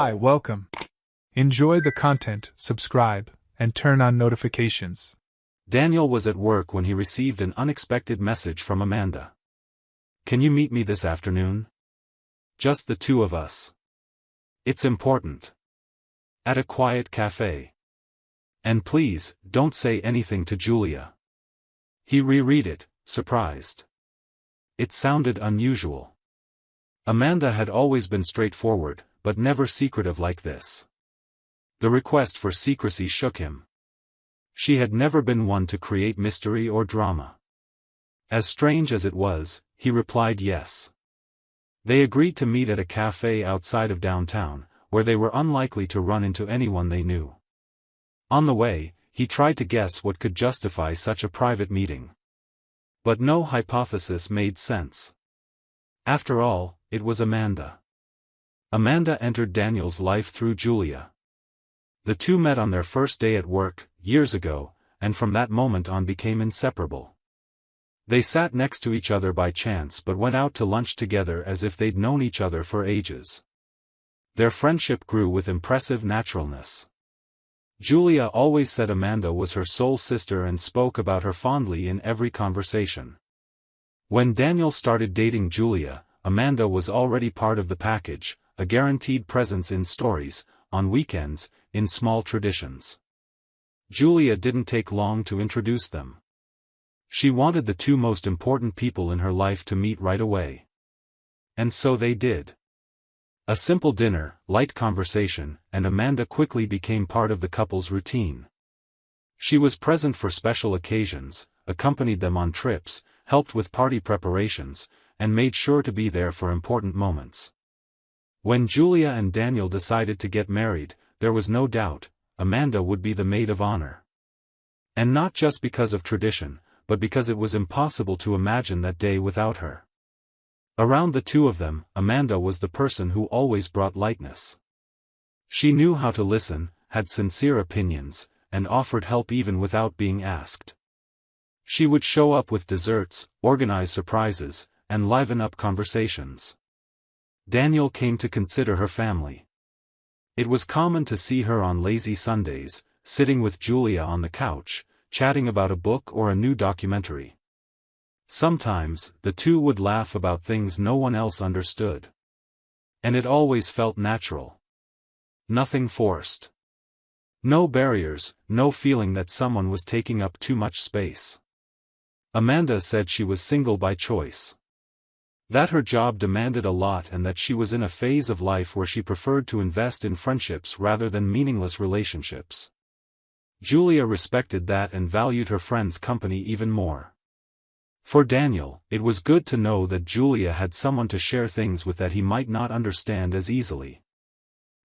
Hi, welcome. Enjoy the content, subscribe, and turn on notifications. Daniel was at work when he received an unexpected message from Amanda. "Can you meet me this afternoon? Just the two of us. It's important. At a quiet cafe. And please, don't say anything to Julia." He reread it, surprised. It sounded unusual. Amanda had always been straightforward, but never secretive like this. The request for secrecy shook him. She had never been one to create mystery or drama. As strange as it was, he replied yes. They agreed to meet at a cafe outside of downtown, where they were unlikely to run into anyone they knew. On the way, he tried to guess what could justify such a private meeting. But no hypothesis made sense. After all, it was Amanda. Amanda entered Daniel's life through Julia. The two met on their first day at work, years ago, and from that moment on became inseparable. They sat next to each other by chance but went out to lunch together as if they'd known each other for ages. Their friendship grew with impressive naturalness. Julia always said Amanda was her soul sister and spoke about her fondly in every conversation. When Daniel started dating Julia, Amanda was already part of the package, a guaranteed presence in stories, on weekends, in small traditions. Julia didn't take long to introduce them. She wanted the two most important people in her life to meet right away. And so they did. A simple dinner, light conversation, and Amanda quickly became part of the couple's routine. She was present for special occasions, accompanied them on trips, helped with party preparations, and made sure to be there for important moments. When Julia and Daniel decided to get married, there was no doubt, Amanda would be the maid of honor. And not just because of tradition, but because it was impossible to imagine that day without her. Around the two of them, Amanda was the person who always brought lightness. She knew how to listen, had sincere opinions, and offered help even without being asked. She would show up with desserts, organize surprises, and liven up conversations. Daniel came to consider her family. It was common to see her on lazy Sundays, sitting with Julia on the couch, chatting about a book or a new documentary. Sometimes, the two would laugh about things no one else understood. And it always felt natural. Nothing forced. No barriers, no feeling that someone was taking up too much space. Amanda said she was single by choice. That her job demanded a lot and that she was in a phase of life where she preferred to invest in friendships rather than meaningless relationships. Julia respected that and valued her friends' company even more. For Daniel, it was good to know that Julia had someone to share things with that he might not understand as easily.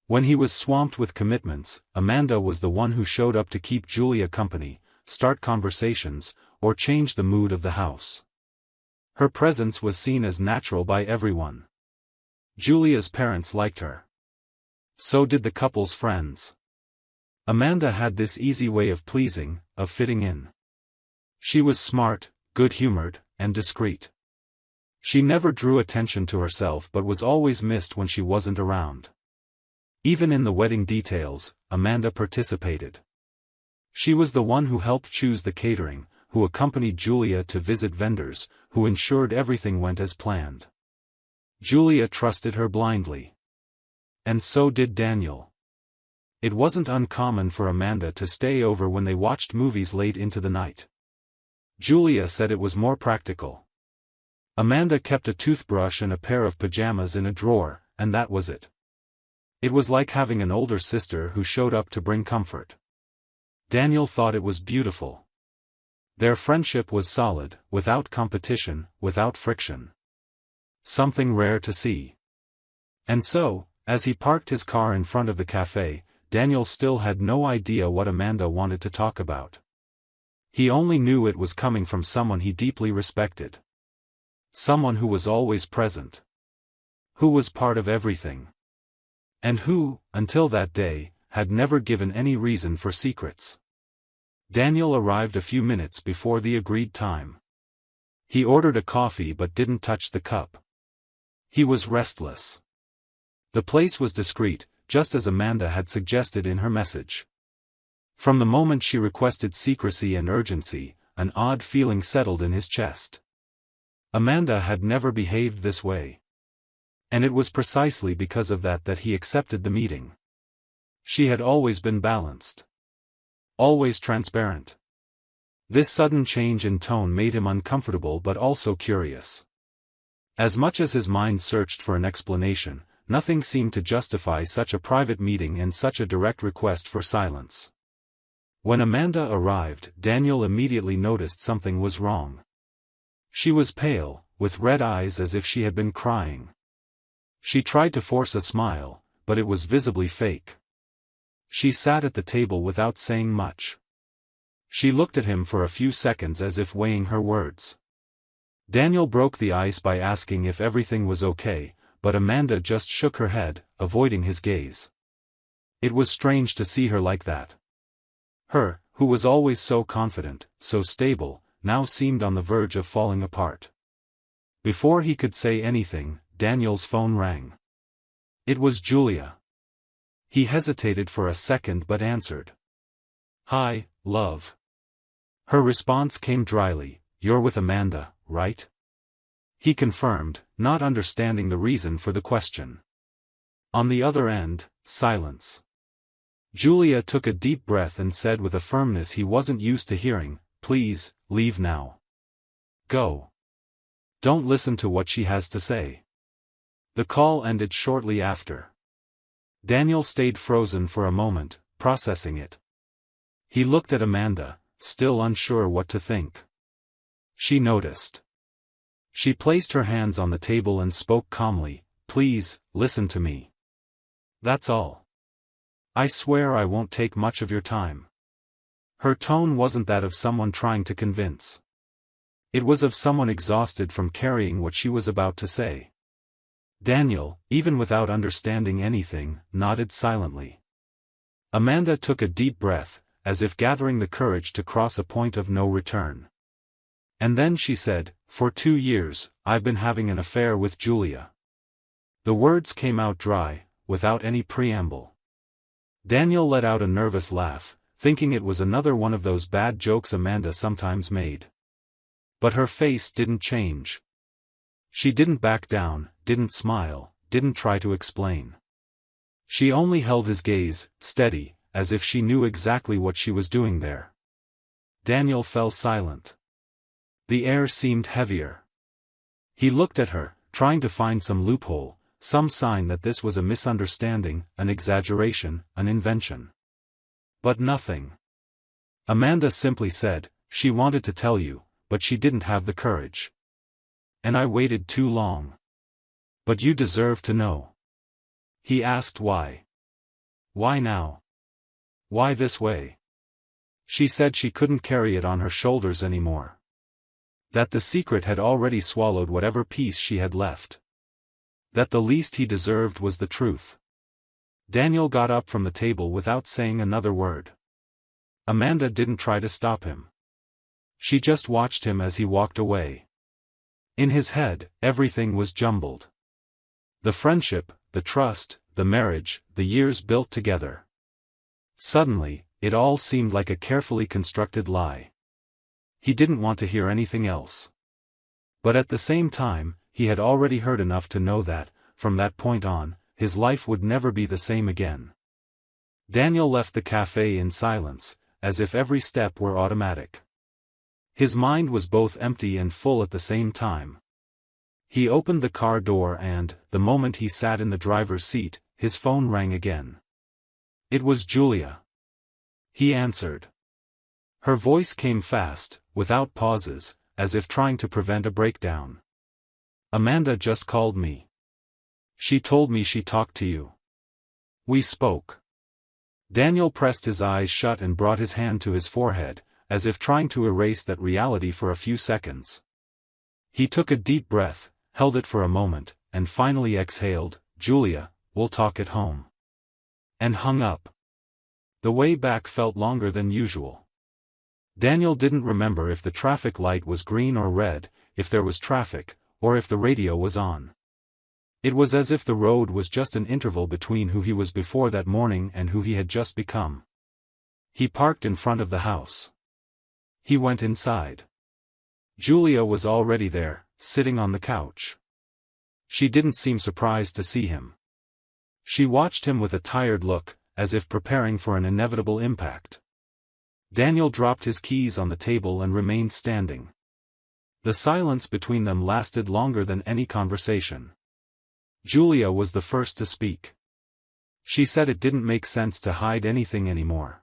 When he was swamped with commitments, Amanda was the one who showed up to keep Julia company, start conversations, or change the mood of the house. Her presence was seen as natural by everyone. Julia's parents liked her. So did the couple's friends. Amanda had this easy way of pleasing, of fitting in. She was smart, good-humored, and discreet. She never drew attention to herself but was always missed when she wasn't around. Even in the wedding details, Amanda participated. She was the one who helped choose the catering, who accompanied Julia to visit vendors, who ensured everything went as planned. Julia trusted her blindly. And so did Daniel. It wasn't uncommon for Amanda to stay over when they watched movies late into the night. Julia said it was more practical. Amanda kept a toothbrush and a pair of pajamas in a drawer, and that was it. It was like having an older sister who showed up to bring comfort. Daniel thought it was beautiful. Their friendship was solid, without competition, without friction. Something rare to see. And so, as he parked his car in front of the cafe, Daniel still had no idea what Amanda wanted to talk about. He only knew it was coming from someone he deeply respected. Someone who was always present. Who was part of everything. And who, until that day, had never given any reason for secrets. Daniel arrived a few minutes before the agreed time. He ordered a coffee but didn't touch the cup. He was restless. The place was discreet, just as Amanda had suggested in her message. From the moment she requested secrecy and urgency, an odd feeling settled in his chest. Amanda had never behaved this way. And it was precisely because of that he accepted the meeting. She had always been balanced. Always transparent. This sudden change in tone made him uncomfortable but also curious. As much as his mind searched for an explanation, nothing seemed to justify such a private meeting and such a direct request for silence. When Amanda arrived, Daniel immediately noticed something was wrong. She was pale, with red eyes as if she had been crying. She tried to force a smile, but it was visibly fake. She sat at the table without saying much. She looked at him for a few seconds as if weighing her words. Daniel broke the ice by asking if everything was okay, but Amanda just shook her head, avoiding his gaze. It was strange to see her like that. Her, who was always so confident, so stable, now seemed on the verge of falling apart. Before he could say anything, Daniel's phone rang. It was Julia. He hesitated for a second but answered. "Hi, love." Her response came dryly, "You're with Amanda, right?" He confirmed, not understanding the reason for the question. On the other end, silence. Julia took a deep breath and said with a firmness he wasn't used to hearing, "Please, leave now. Go. Don't listen to what she has to say." The call ended shortly after. Daniel stayed frozen for a moment, processing it. He looked at Amanda, still unsure what to think. She noticed. She placed her hands on the table and spoke calmly, "Please, listen to me. That's all. I swear I won't take much of your time." Her tone wasn't that of someone trying to convince. It was of someone exhausted from carrying what she was about to say. Daniel, even without understanding anything, nodded silently. Amanda took a deep breath, as if gathering the courage to cross a point of no return. And then she said, "For 2 years, I've been having an affair with Julia." The words came out dry, without any preamble. Daniel let out a nervous laugh, thinking it was another one of those bad jokes Amanda sometimes made. But her face didn't change. She didn't back down, didn't smile, didn't try to explain. She only held his gaze, steady, as if she knew exactly what she was doing there. Daniel fell silent. The air seemed heavier. He looked at her, trying to find some loophole, some sign that this was a misunderstanding, an exaggeration, an invention. But nothing. Amanda simply said, "She wanted to tell you, but she didn't have the courage. And I waited too long. But you deserve to know." He asked why. Why now? Why this way? She said she couldn't carry it on her shoulders anymore. That the secret had already swallowed whatever peace she had left. That the least he deserved was the truth. Daniel got up from the table without saying another word. Amanda didn't try to stop him. She just watched him as he walked away. In his head, everything was jumbled. The friendship, the trust, the marriage, the years built together. Suddenly, it all seemed like a carefully constructed lie. He didn't want to hear anything else. But at the same time, he had already heard enough to know that, from that point on, his life would never be the same again. Daniel left the cafe in silence, as if every step were automatic. His mind was both empty and full at the same time. He opened the car door and, the moment he sat in the driver's seat, his phone rang again. It was Julia. He answered. Her voice came fast, without pauses, as if trying to prevent a breakdown. "Amanda just called me. She told me she talked to you. We spoke." Daniel pressed his eyes shut and brought his hand to his forehead, as if trying to erase that reality for a few seconds. He took a deep breath, held it for a moment, and finally exhaled, "Julia, we'll talk at home." And hung up. The way back felt longer than usual. Daniel didn't remember if the traffic light was green or red, if there was traffic, or if the radio was on. It was as if the road was just an interval between who he was before that morning and who he had just become. He parked in front of the house. He went inside. Julia was already there, sitting on the couch. She didn't seem surprised to see him. She watched him with a tired look, as if preparing for an inevitable impact. Daniel dropped his keys on the table and remained standing. The silence between them lasted longer than any conversation. Julia was the first to speak. She said it didn't make sense to hide anything anymore.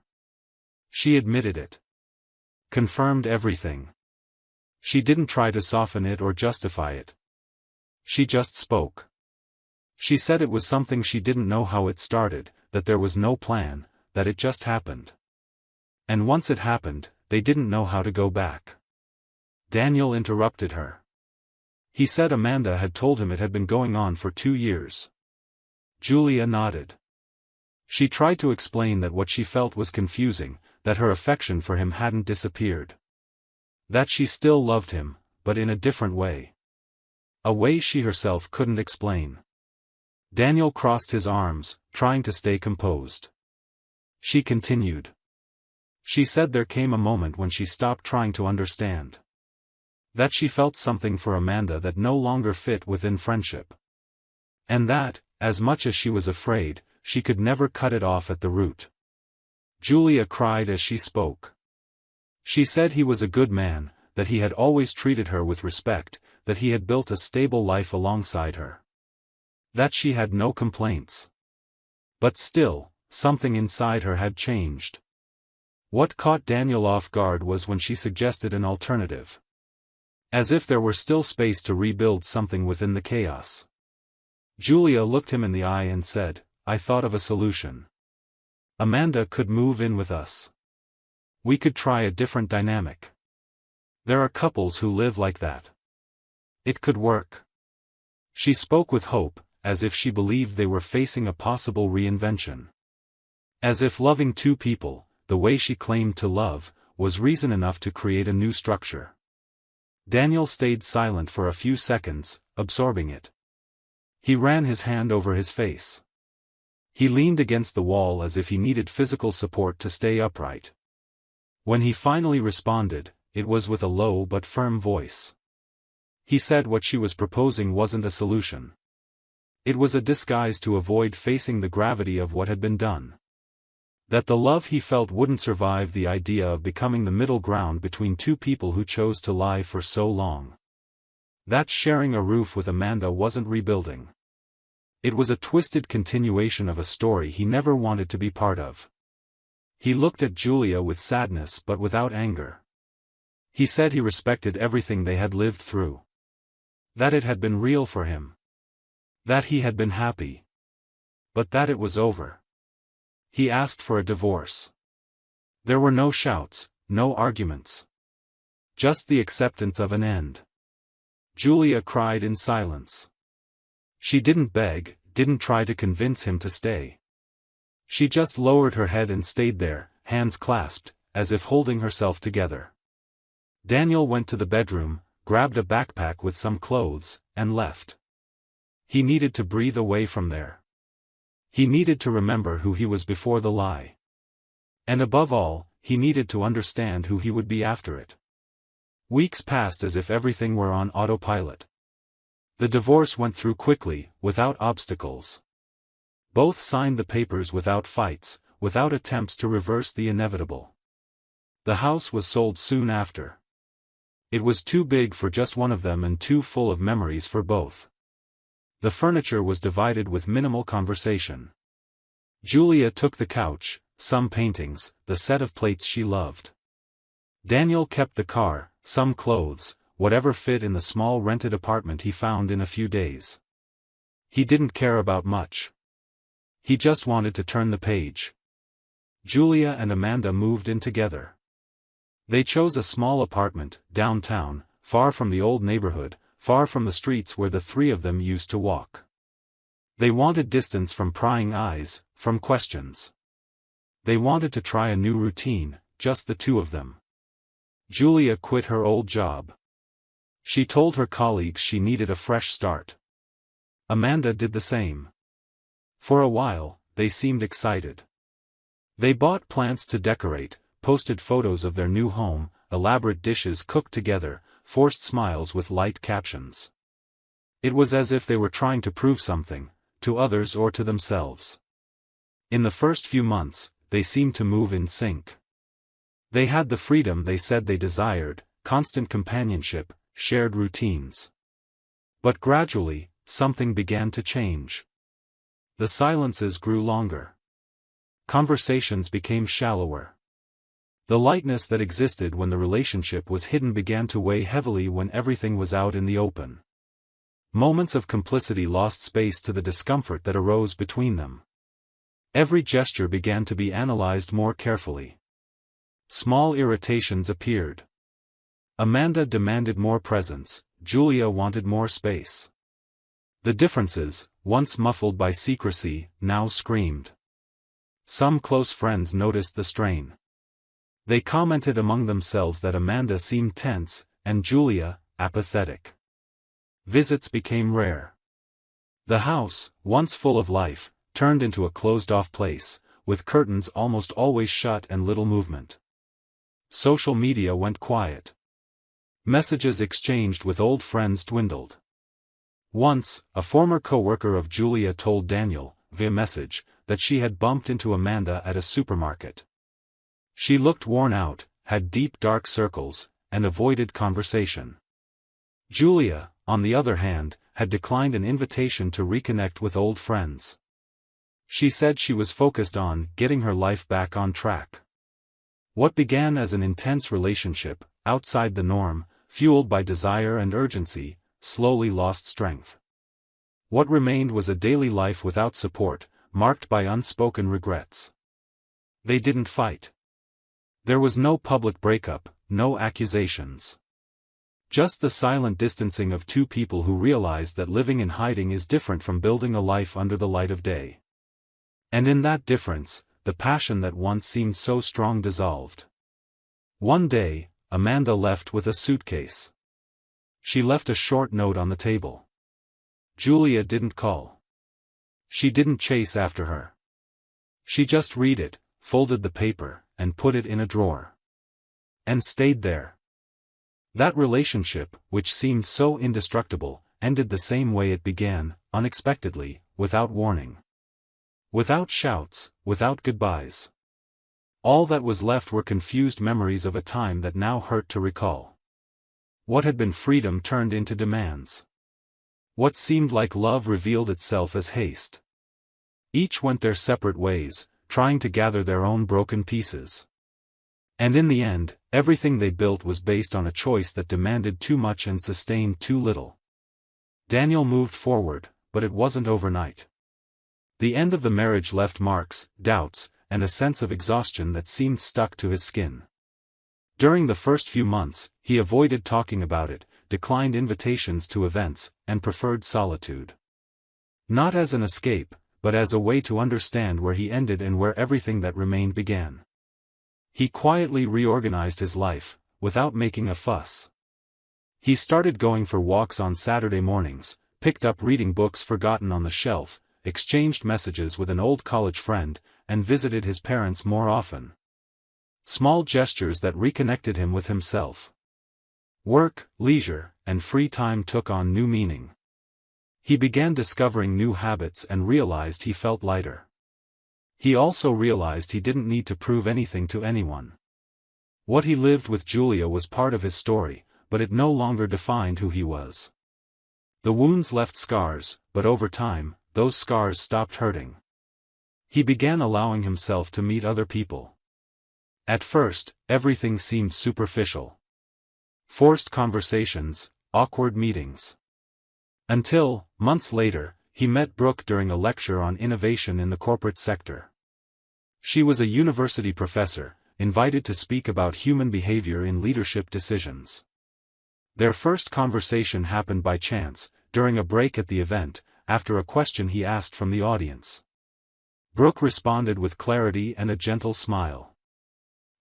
She admitted it. Confirmed everything. She didn't try to soften it or justify it. She just spoke. She said it was something she didn't know how it started, that there was no plan, that it just happened. And once it happened, they didn't know how to go back. Daniel interrupted her. He said Amanda had told him it had been going on for 2 years. Julia nodded. She tried to explain that what she felt was confusing, that her affection for him hadn't disappeared. That she still loved him, but in a different way. A way she herself couldn't explain. Daniel crossed his arms, trying to stay composed. She continued. She said there came a moment when she stopped trying to understand. That she felt something for Amanda that no longer fit within friendship. And that, as much as she was afraid, she could never cut it off at the root. Julia cried as she spoke. She said he was a good man, that he had always treated her with respect, that he had built a stable life alongside her. That she had no complaints. But still, something inside her had changed. What caught Daniel off guard was when she suggested an alternative. As if there were still space to rebuild something within the chaos. Julia looked him in the eye and said, "I thought of a solution. Amanda could move in with us. We could try a different dynamic. There are couples who live like that. It could work." She spoke with hope, as if she believed they were facing a possible reinvention. As if loving 2 people, the way she claimed to love, was reason enough to create a new structure. Daniel stayed silent for a few seconds, absorbing it. He ran his hand over his face. He leaned against the wall as if he needed physical support to stay upright. When he finally responded, it was with a low but firm voice. He said what she was proposing wasn't a solution. It was a disguise to avoid facing the gravity of what had been done. That the love he felt wouldn't survive the idea of becoming the middle ground between 2 people who chose to lie for so long. That sharing a roof with Amanda wasn't rebuilding. It was a twisted continuation of a story he never wanted to be part of. He looked at Julia with sadness but without anger. He said he respected everything they had lived through. That it had been real for him. That he had been happy. But that it was over. He asked for a divorce. There were no shouts, no arguments. Just the acceptance of an end. Julia cried in silence. She didn't beg, didn't try to convince him to stay. She just lowered her head and stayed there, hands clasped, as if holding herself together. Daniel went to the bedroom, grabbed a backpack with some clothes, and left. He needed to breathe away from there. He needed to remember who he was before the lie. And above all, he needed to understand who he would be after it. Weeks passed as if everything were on autopilot. The divorce went through quickly, without obstacles. Both signed the papers without fights, without attempts to reverse the inevitable. The house was sold soon after. It was too big for just one of them and too full of memories for both. The furniture was divided with minimal conversation. Julia took the couch, some paintings, the set of plates she loved. Daniel kept the car, some clothes, whatever fit in the small rented apartment he found in a few days. He didn't care about much. He just wanted to turn the page. Julia and Amanda moved in together. They chose a small apartment, downtown, far from the old neighborhood, far from the streets where the 3 of them used to walk. They wanted distance from prying eyes, from questions. They wanted to try a new routine, just the 2 of them. Julia quit her old job. She told her colleagues she needed a fresh start. Amanda did the same. For a while, they seemed excited. They bought plants to decorate, posted photos of their new home, elaborate dishes cooked together, forced smiles with light captions. It was as if they were trying to prove something, to others or to themselves. In the first few months, they seemed to move in sync. They had the freedom they said they desired, constant companionship, shared routines. But gradually, something began to change. The silences grew longer. Conversations became shallower. The lightness that existed when the relationship was hidden began to weigh heavily when everything was out in the open. Moments of complicity lost space to the discomfort that arose between them. Every gesture began to be analyzed more carefully. Small irritations appeared. Amanda demanded more presence, Julia wanted more space. The differences, once muffled by secrecy, now screamed. Some close friends noticed the strain. They commented among themselves that Amanda seemed tense, and Julia, apathetic. Visits became rare. The house, once full of life, turned into a closed-off place, with curtains almost always shut and little movement. Social media went quiet. Messages exchanged with old friends dwindled. Once, a former co-worker of Julia told Daniel, via message, that she had bumped into Amanda at a supermarket. She looked worn out, had deep dark circles, and avoided conversation. Julia, on the other hand, had declined an invitation to reconnect with old friends. She said she was focused on getting her life back on track. What began as an intense relationship, outside the norm, fueled by desire and urgency, slowly lost strength. What remained was a daily life without support, marked by unspoken regrets. They didn't fight. There was no public breakup, no accusations. Just the silent distancing of two people who realized that living in hiding is different from building a life under the light of day. And in that difference, the passion that once seemed so strong dissolved. One day, Amanda left with a suitcase. She left a short note on the table. Julia didn't call. She didn't chase after her. She just read it, folded the paper, and put it in a drawer. And stayed there. That relationship, which seemed so indestructible, ended the same way it began, unexpectedly, without warning. Without shouts, without goodbyes. All that was left were confused memories of a time that now hurt to recall. What had been freedom turned into demands. What seemed like love revealed itself as haste. Each went their separate ways, trying to gather their own broken pieces. And in the end, everything they built was based on a choice that demanded too much and sustained too little. Daniel moved forward, but it wasn't overnight. The end of the marriage left marks, doubts, and a sense of exhaustion that seemed stuck to his skin. During the first few months, he avoided talking about it, declined invitations to events, and preferred solitude. Not as an escape, but as a way to understand where he ended and where everything that remained began. He quietly reorganized his life, without making a fuss. He started going for walks on Saturday mornings, picked up reading books forgotten on the shelf, exchanged messages with an old college friend, and visited his parents more often. Small gestures that reconnected him with himself. Work, leisure, and free time took on new meaning. He began discovering new habits and realized he felt lighter. He also realized he didn't need to prove anything to anyone. What he lived with Julia was part of his story, but it no longer defined who he was. The wounds left scars, but over time, those scars stopped hurting. He began allowing himself to meet other people. At first, everything seemed superficial. Forced conversations, awkward meetings. Until, months later, he met Brooke during a lecture on innovation in the corporate sector. She was a university professor, invited to speak about human behavior in leadership decisions. Their first conversation happened by chance, during a break at the event, after a question he asked from the audience. Brooke responded with clarity and a gentle smile.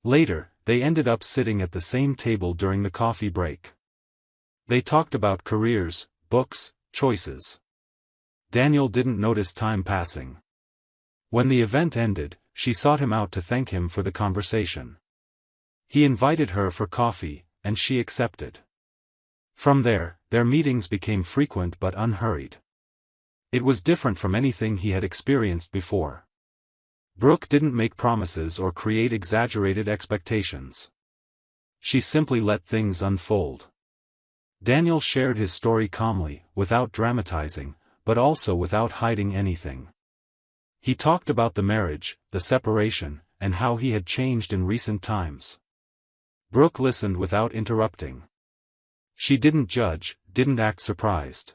Later, they ended up sitting at the same table during the coffee break. They talked about careers, books, choices. Daniel didn't notice time passing. When the event ended, she sought him out to thank him for the conversation. He invited her for coffee, and she accepted. From there, their meetings became frequent but unhurried. It was different from anything he had experienced before. Brooke didn't make promises or create exaggerated expectations. She simply let things unfold. Daniel shared his story calmly, without dramatizing, but also without hiding anything. He talked about the marriage, the separation, and how he had changed in recent times. Brooke listened without interrupting. She didn't judge, didn't act surprised.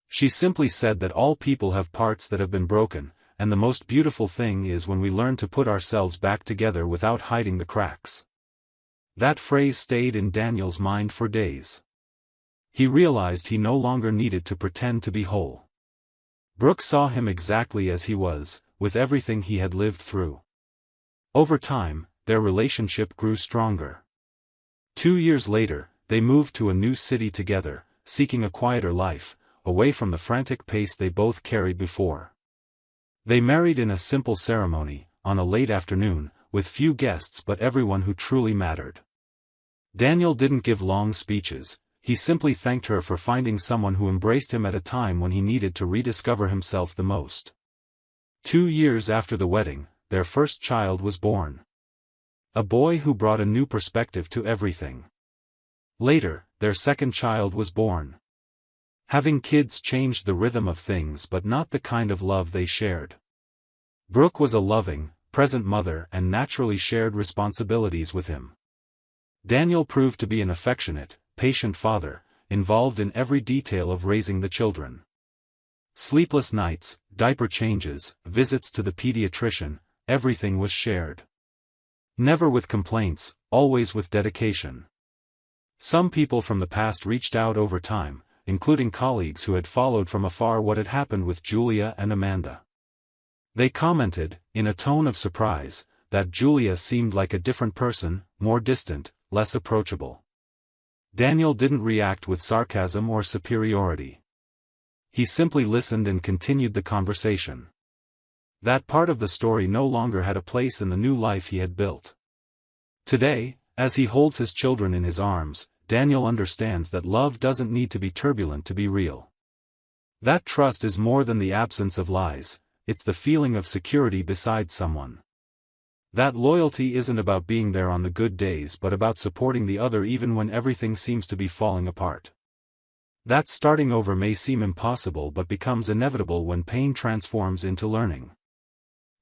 She simply said that all people have parts that have been broken, and the most beautiful thing is when we learn to put ourselves back together without hiding the cracks. That phrase stayed in Daniel's mind for days. He realized he no longer needed to pretend to be whole. Brooke saw him exactly as he was, with everything he had lived through. Over time, their relationship grew stronger. 2 years later, they moved to a new city together, seeking a quieter life, away from the frantic pace they both carried before. They married in a simple ceremony, on a late afternoon, with few guests but everyone who truly mattered. Daniel didn't give long speeches, he simply thanked her for finding someone who embraced him at a time when he needed to rediscover himself the most. 2 years after the wedding, their first child was born. A boy who brought a new perspective to everything. Later, their second child was born. Having kids changed the rhythm of things but not the kind of love they shared. Brooke was a loving, present mother and naturally shared responsibilities with him. Daniel proved to be an affectionate, patient father, involved in every detail of raising the children. Sleepless nights, diaper changes, visits to the pediatrician, everything was shared. Never with complaints, always with dedication. Some people from the past reached out over time, including colleagues who had followed from afar what had happened with Julia and Amanda. They commented, in a tone of surprise, that Julia seemed like a different person, more distant, less approachable. Daniel didn't react with sarcasm or superiority. He simply listened and continued the conversation. That part of the story no longer had a place in the new life he had built. Today, as he holds his children in his arms, Daniel understands that love doesn't need to be turbulent to be real. That trust is more than the absence of lies, it's the feeling of security beside someone. That loyalty isn't about being there on the good days but about supporting the other even when everything seems to be falling apart. That starting over may seem impossible but becomes inevitable when pain transforms into learning.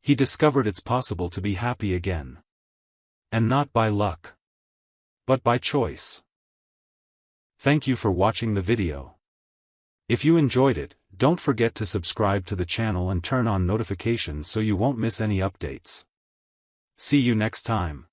He discovered it's possible to be happy again. And not by luck, but by choice. Thank you for watching the video. If you enjoyed it, don't forget to subscribe to the channel and turn on notifications so you won't miss any updates. See you next time.